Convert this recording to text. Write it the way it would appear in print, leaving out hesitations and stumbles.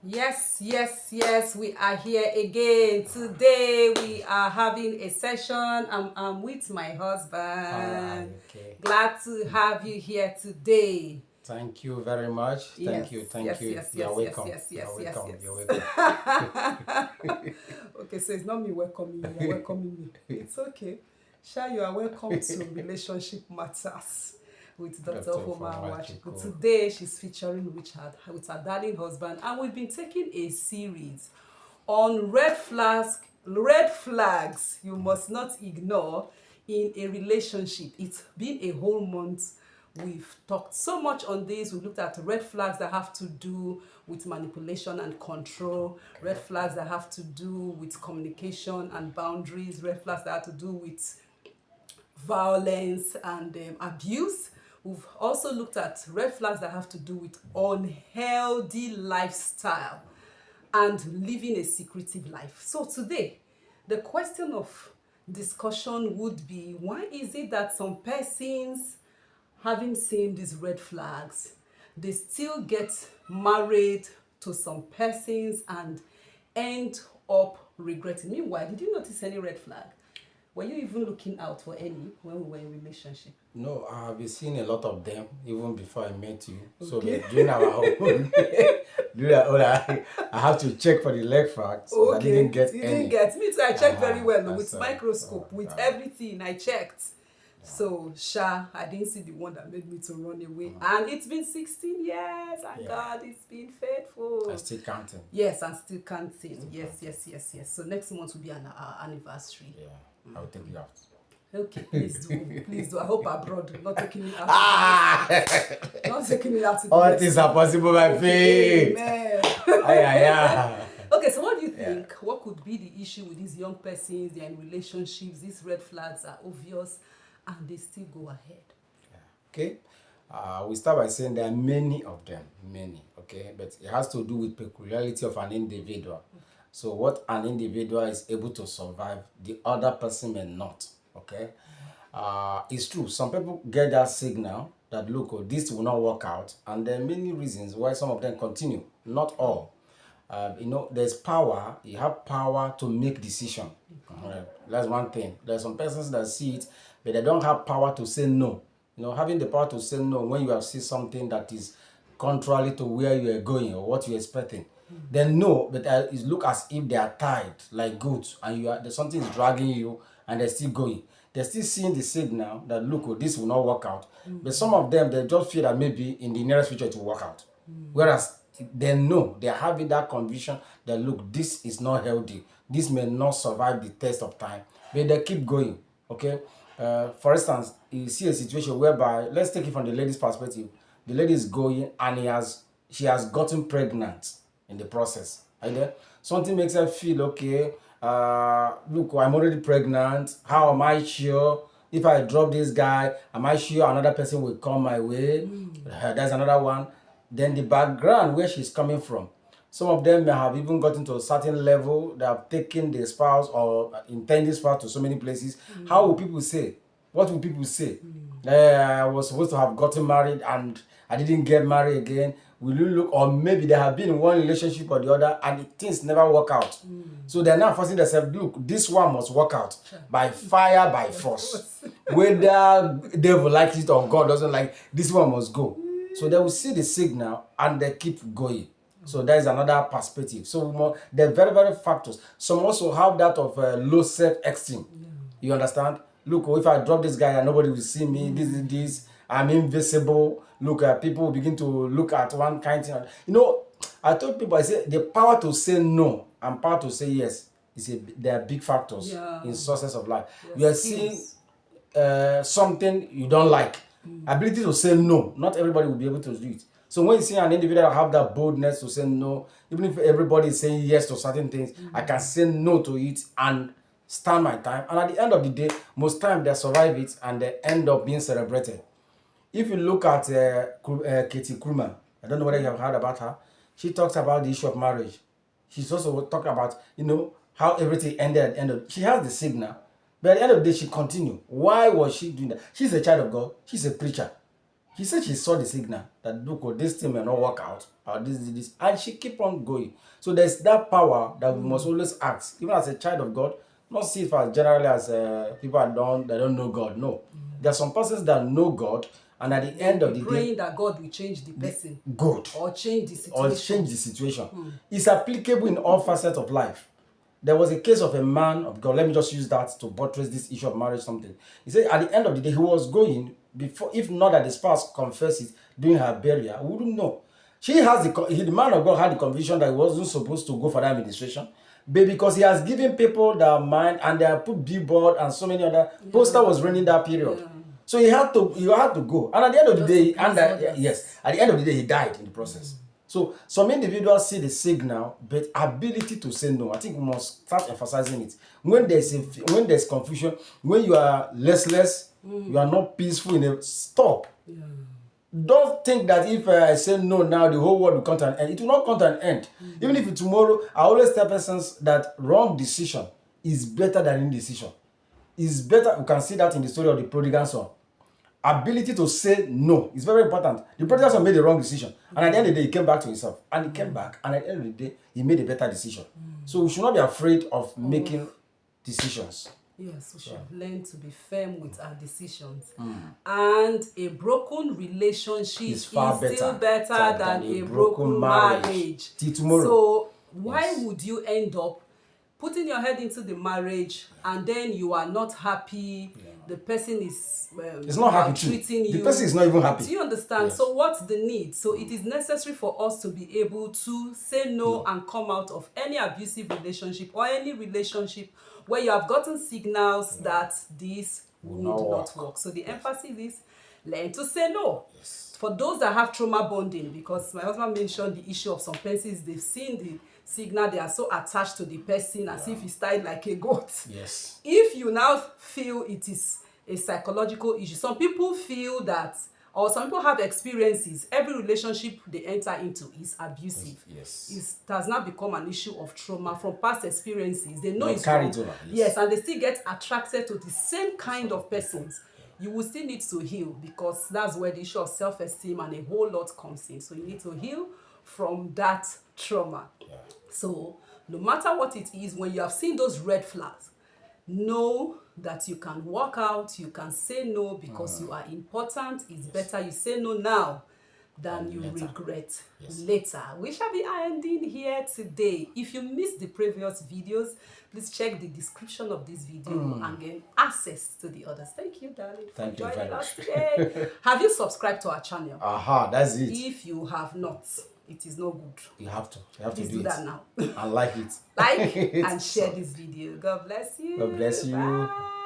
Yes, we are here again. Today we are having a session. I'm with my husband. Okay. Glad to have you here today. Thank you very much. Yes, Thank you. Thank yes, you. yes, You're yes, yes, welcome. yes, yes, You're yes, welcome. You're yes. welcome. Okay, so it's not me welcoming you, you're welcoming me. It's okay. Sha, you are welcome to Relationship Matters with Dr. Dr. Homa Wachiku. Fawachiko. Today, she's featuring with her darling husband, and we've been taking a series on red flags you must not ignore in a relationship. It's been a whole month. We've talked so much on this. We looked at red flags that have to do with manipulation and control, red flags that have to do with communication and boundaries, red flags that have to do with violence and abuse. We've also looked at red flags that have to do with unhealthy lifestyle and living a secretive life. So today, the question of discussion would be, why is it that some persons, having seen these red flags, they still get married to some persons and end up regretting? Meanwhile, did you notice any red flag? Were you even looking out for any when we were in relationship? No, I've been seeing a lot of them even before I met you. So Okay. but during our own, during our own, I have to check for the leg facts, but I didn't Okay, get you didn't any. get me too. I checked very well That's with microscope, with everything. I checked. So, I didn't see the one that made me to run away. And it's been 16 years, and Yeah. God, it's been faithful. I'm still counting. Yes, I'm still counting. Yes. So next month will be our anniversary. Yeah, I'll take you out. Okay, please do. Please do. I hope abroad, not taking me out. Not taking me out to the All next things are possible by faith. Amen. Ay. Okay, so what do you think? What could be the issue with these young persons? They're in relationships, these red flags are obvious, and they still go ahead. Okay. We start by saying there are many of them, okay, but it has to do with peculiarity of an individual. So what an individual is able to survive, the other person may not, okay. It's true, some people get that signal that look, oh, this will not work out, and there are many reasons why some of them continue, not all. There's power. You have power to make decision. That's one thing. There's some persons that see it, but they don't have power to say no. Having the power to say no when you have seen something that is contrary to where you are going or what you're expecting, then no, but it look as if they are tied like goods, and there's something is dragging you, and they're still going. They're still seeing the signal that look, oh, this will not work out. But some of them, they just feel that maybe in the nearest future it will work out. Whereas they know, they're having that conviction that look, this is not healthy. This may not survive the test of time, but they keep going. Okay. For instance, you see a situation whereby, let's take it from the lady's perspective. The lady is going and she has gotten pregnant in the process. Right there? Something makes her feel okay. Look, I'm already pregnant. How am I sure? If I drop this guy, am I sure another person will come my way? There's another one. Then the background where she's coming from. Some of them may have even gotten to a certain level. They have taken the spouse or intended spouse to so many places. How will people say? What will people say? I was supposed to have gotten married and I didn't get married again. Will you look, or maybe they have been in one relationship or the other and things never work out. So they're now forcing themselves, look, this one must work out by fire, by force. Whether devil likes it or God doesn't like, this one must go. So they will see the signal and they keep going. So that is another perspective. So there are very, very factors. Some also have that of low self-esteem. You understand? Look, if I drop this guy and nobody will see me, this, I'm invisible. Look, people will begin to look at one kind of thing. I told people, I said, the power to say no and power to say yes, there are big factors in success of life. You are seeing something you don't like. Ability to say no. Not everybody will be able to do it. So when you see an individual have that boldness to say no, even if everybody is saying yes to certain things, I can say no to it and stand my time. And at the end of the day, most times they survive it and they end up being celebrated. If you look at Katie Krumah, I don't know whether you have heard about her. She talks about the issue of marriage. She's also talking about, how everything ended at the end of. She has the signal, but at the end of the day, she continued. Why was she doing that? She's a child of God. She's a preacher. She said she saw the signal that look, oh, this thing may not work out, or this, and she keep on going. So there's that power that we must always act, even as a child of God. Not see it as generally as people that don't know God. No, there are some persons that know God, and at the end of the day, praying that God will change the person, good, or change the situation. or change the situation. It's applicable in all facets of life. There was a case of a man of God. Let me just use that to buttress this issue of marriage. Something he said at the end of the day, he was going before, if not that the spouse confessed it during her burial, we wouldn't know. She has the man of God had the conviction that he wasn't supposed to go for that administration, but because he has given people their mind and they have put billboard and so many other poster was running that period. So he had to go, and at the end of the day, yes, at the end of the day, he died in the process. So some individuals see the signal, but ability to say no. I think we must start emphasizing it. When there's confusion, when you are restless, you are not peaceful stop. Don't think that if I say no now, the whole world will come to an end. It will not come to an end. Even if tomorrow, I always tell persons that wrong decision is better than indecision. It's better. You can see that in the story of the prodigal son. Ability to say no is very important. The prodigal son made the wrong decision, and at the end of the day, he came back to himself, and he came back, and at the end of the day, he made a better decision. So we should not be afraid of making decisions. Yes, we should learn to be firm with our decisions. And a broken relationship is far still better than a broken marriage. Till tomorrow. So why would you end up putting your head into the marriage and then you are not happy? The person is it's not happy treating you. The person is not even happy. Do you understand? Yes. So what's the need? So it is necessary for us to be able to say no and come out of any abusive relationship or any relationship where you have gotten signals that this would not work. So the emphasis is learn to say no. Yes. For those that have trauma bonding, because my husband mentioned the issue of some persons, they've seen the signal, they are so attached to the person as if he's tied like a goat. Yes. If you now feel it is a psychological issue, some people feel that, or some people have experiences, every relationship they enter into is abusive. Yes. It has now become an issue of trauma from past experiences. They know it's carry wrong. it over. Yes, and they still get attracted to the same kind of persons. You will still need to heal, because that's where the issue of self-esteem and a whole lot comes in. So you need to heal from that trauma. Yeah. So no matter what it is, when you have seen those red flags, know that you can walk out, you can say no, because you are important. It's better you say no now than you regret later. We shall be ending here today. If you missed the previous videos, please check the description of this video and gain access to the others. Thank you, darling, for joining us today. Have you subscribed to our channel? That's it. If you have not, it is no good. You have to. You have Please to do that now. And like it. Like and share this video. God bless you. God bless you. Bye.